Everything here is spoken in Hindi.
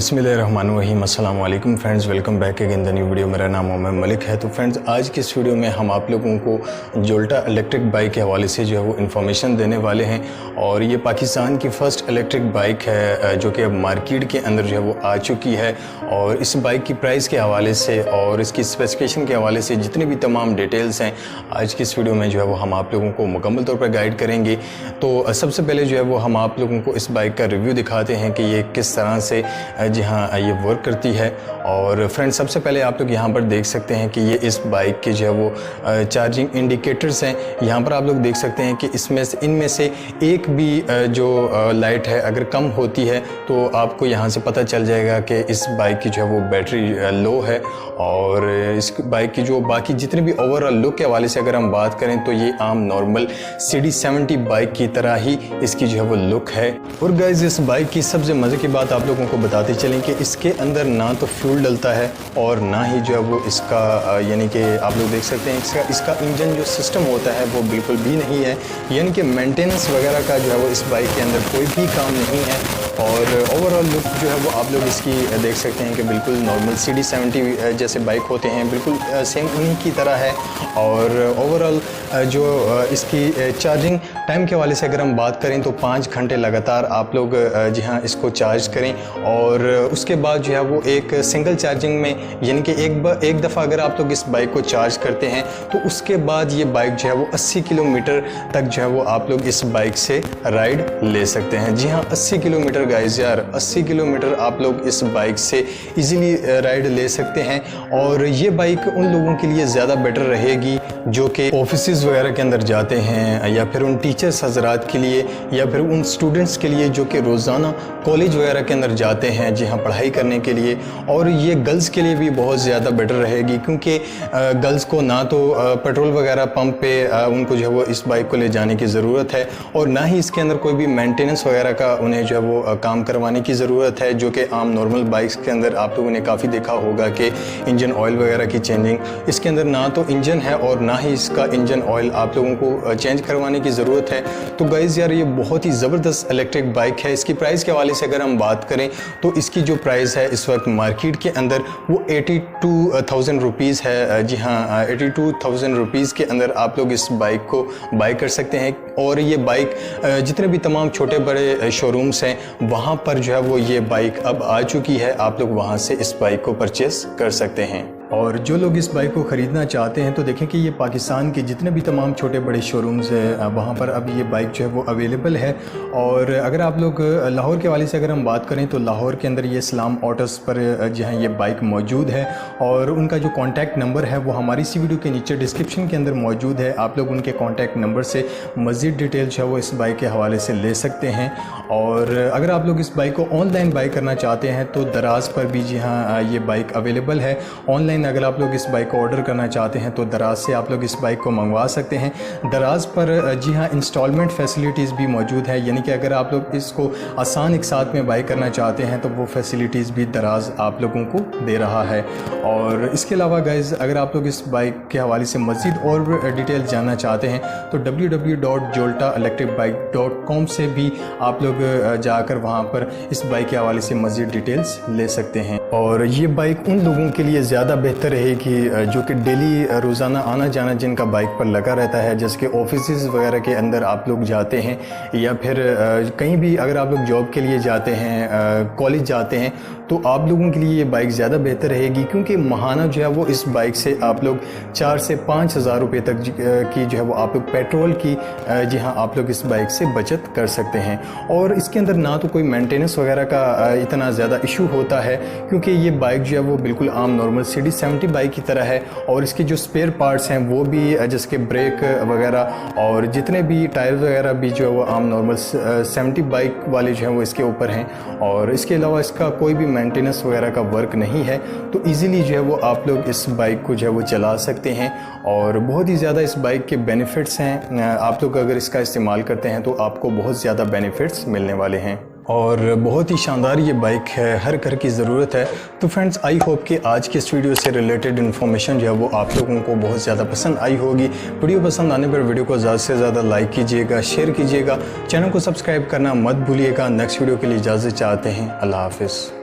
बिस्मिल्लाहिर्रहमानिर्रहीम अस्सलाम वालेकुम friends, welcome back again the new video. मेरा नाम मोहम्मद मलिक है। तो फ्रेंड्स, आज की इस वीडियो में हम आप लोगों को जोल्टा इलेक्ट्रिक बाइक के हवाले से जो है वो इन्फॉर्मेशन देने वाले हैं। और ये पाकिस्तान की फ़र्स्ट इलेक्ट्रिक बाइक है जो कि अब मार्केट के अंदर जो है वो आ चुकी है। और इस बाइक की प्राइस के हवाले से और इसकी स्पेसिफिकेशन के हवाले से जितने भी तमाम डिटेल्स हैं आज की इस वीडियो में जो है वो हम आप लोगों को मुकम्मल तौर पर गाइड करेंगे। तो सबसे पहले जो है वो हम आप लोगों को इस बाइक का रिव्यू दिखाते हैं कि ये किस तरह से जी हाँ ये वर्क करती है। और फ्रेंड्स, सबसे पहले आप लोग यहाँ पर देख सकते हैं कि ये इस बाइक के जो है वो चार्जिंग इंडिकेटर्स हैं। यहाँ पर आप लोग देख सकते हैं कि इनमें से एक भी जो लाइट है अगर कम होती है तो आपको यहाँ से पता चल जाएगा कि इस बाइक की जो है वो बैटरी लो है। और इस बाइक की जो बाकी जितने भी ओवरऑल लुक के हवाले से अगर हम बात करें तो ये आम नॉर्मल CD70 बाइक की तरह ही इसकी जो है वो लुक है। और गाइज, इस बाइक की सबसे मज़े की बात आप लोगों को बताते चलें कि इसके अंदर ना तो फ्यूल डलता है और ना ही जो है वो इसका यानी कि आप लोग देख सकते हैं इसका इंजन जो सिस्टम होता है वो बिल्कुल भी नहीं है। यानी कि मेंटेनेंस वगैरह का जो है वो इस बाइक के अंदर कोई भी काम नहीं है। और ओवरऑल लुक जो है वो आप लोग इसकी देख सकते हैं कि बिल्कुल नॉर्मल CD70 जैसे बाइक होते हैं बिल्कुल सेम उन्हीं की तरह है। और ओवरऑल जो इसकी चार्जिंग टाइम के हवाले से अगर हम बात करें तो 5 घंटे लगातार आप लोग जी हाँ इसको चार्ज करें। और उसके बाद जो है वो एक सिंगल चार्जिंग में यानी कि एक दफ़ा अगर आप लोग इस बाइक को चार्ज करते हैं तो उसके बाद ये बाइक जो है वो 80 किलोमीटर तक जो है वो आप लोग इस बाइक से राइड ले सकते हैं। जी हाँ, 80 किलोमीटर गाइस, यार 80 किलोमीटर आप लोग इस बाइक से इजीली राइड ले सकते हैं। और ये बाइक उन लोगों के लिए ज़्यादा बेटर रहेगी जो कि ऑफिसेज़ वगैरह के अंदर जाते हैं, या फिर उन टीचर्स हजरात के लिए, या फिर उन स्टूडेंट्स के लिए जो कि रोज़ाना कॉलेज वगैरह के अंदर जाते हैं जी हाँ पढ़ाई करने के लिए। और ये गर्ल्स के लिए भी बहुत ज़्यादा बेटर रहेगी क्योंकि गर्ल्स को ना तो पेट्रोल वगैरह पंप पे उनको जो है वो इस बाइक को ले जाने की ज़रूरत है, और ना ही इसके अंदर कोई भी मेंटेनेंस वगैरह का उन्हें जो है वो काम करवाने की ज़रूरत है, जो कि आम नॉर्मल बाइक्स के अंदर आप लोगों ने काफ़ी देखा होगा कि इंजन ऑयल वगैरह की चेंजिंग। इसके अंदर ना तो इंजन है और ना ही इसका इंजन ऑयल आप लोगों को चेंज करवाने की ज़रूरत है। तो गाइज़ यार, ये बहुत ही ज़बरदस्त इलेक्ट्रिक बाइक है। इसकी प्राइस के हवाले से अगर हम बात करें तो इसकी जो प्राइस है इस वक्त मार्केट के अंदर वो 82,000 रुपीज़ है। जी हाँ, 82,000 रुपीज़ के अंदर आप लोग इस बाइक को बाई कर सकते हैं। और ये बाइक जितने भी तमाम छोटे बड़े शोरूम्स हैं वहाँ पर जो है वो ये बाइक अब आ चुकी है। आप लोग वहाँ से इस बाइक को परचेस कर सकते हैं। और जो लोग इस बाइक को ख़रीदना चाहते हैं तो देखें कि ये पाकिस्तान के जितने भी तमाम छोटे बड़े शोरूम्स हैं वहाँ पर अब ये बाइक जो है वो अवेलेबल है। और अगर आप लोग लाहौर के वाले से अगर हम बात करें तो लाहौर के अंदर ये इस्लाम ऑटोस पर जो है ये बाइक मौजूद है। और उनका जो कॉन्टैक्ट नंबर है वो हमारी इसी वीडियो के नीचे डिस्क्रिप्शन के अंदर मौजूद है। आप लोग उनके कॉन्टैक्ट नंबर से मज़ीद डिटेल जो है वो इस बाइक के हवाले से ले सकते हैं। और अगर आप लोग इस बाइक को ऑनलाइन बाई करना चाहते हैं तो दराज पर भी जी हाँ ये बाइक अवेलेबल है। ऑनलाइन अगर आप लोग इस बाइक को ऑर्डर करना चाहते हैं तो दराज से आप लोग इस बाइक को मंगवा सकते हैं। दराज पर जी हाँ इंस्टॉलमेंट फैसिलिटीज़ भी मौजूद है, यानी कि अगर आप लोग इसको आसान एक साथ में बाई करना चाहते हैं तो वो फैसिलिटीज़ भी दराज आप लोगों को दे रहा है। और इसके अलावा गाइज़, अगर आप लोग इस बाइक के हवाले से मज़ीद और डिटेल जानना चाहते हैं तो www.joltaelectricbike.com से भी आप लोग जाकर वहाँ पर इस बाइक के हवाले से मज़ीद डिटेल्स ले सकते हैं। और ये बाइक उन लोगों के लिए ज़्यादा बेहतर रहेगी जो कि डेली रोज़ाना आना जाना जिनका बाइक पर लगा रहता है, जैसे कि ऑफिसेज़ वगैरह के अंदर आप लोग जाते हैं, या फिर कहीं भी अगर आप लोग जॉब के लिए जाते हैं, कॉलेज जाते हैं, तो आप लोगों के लिए ये बाइक ज़्यादा बेहतर रहेगी क्योंकि माहाना जो है वो इस बाइक से आप लोग 4 से 5 हज़ार रुपये तक की जो है वो आप लोग पेट्रोल की जी हाँ आप लोग इस बाइक से बचत कर सकते हैं। और इसके अंदर ना तो कोई मेंटेनेंस वगैरह का इतना ज़्यादा इशू होता है क्योंकि ये बाइक जो है वो बिल्कुल आम नॉर्मल CD70 बाइक की तरह है। और इसके जो स्पेयर पार्ट्स हैं वो भी जिसके ब्रेक वगैरह और जितने भी टायर वगैरह भी जो है वो आम नॉर्मल 70 बाइक वाले जो है वो इसके ऊपर हैं। और इसके अलावा इसका कोई भी मेंटेनेंस वगैरह का वर्क नहीं है, तो इजीली जो है वो आप लोग इस बाइक को जो है वो चला सकते हैं। और बहुत ही ज़्यादा इस बाइक के बेनिफिट्स हैं। आप लोग अगर इसका इस्तेमाल करते हैं तो आपको बहुत ज़्यादा बेनिफिट्स मिलने वाले हैं। और बहुत ही शानदार ये बाइक है, हर घर की ज़रूरत है। तो फ्रेंड्स, आई होप कि आज के इस वीडियो से रिलेटेड इन्फॉर्मेशन जो है वो आप लोगों को बहुत ज़्यादा पसंद आई होगी। वीडियो पसंद आने पर वीडियो को ज़्यादा से ज़्यादा लाइक कीजिएगा, शेयर कीजिएगा, चैनल को सब्सक्राइब करना मत भूलिएगा। नेक्स्ट वीडियो के लिए इजाज़त चाहते हैं। अल्लाह हाफिज़।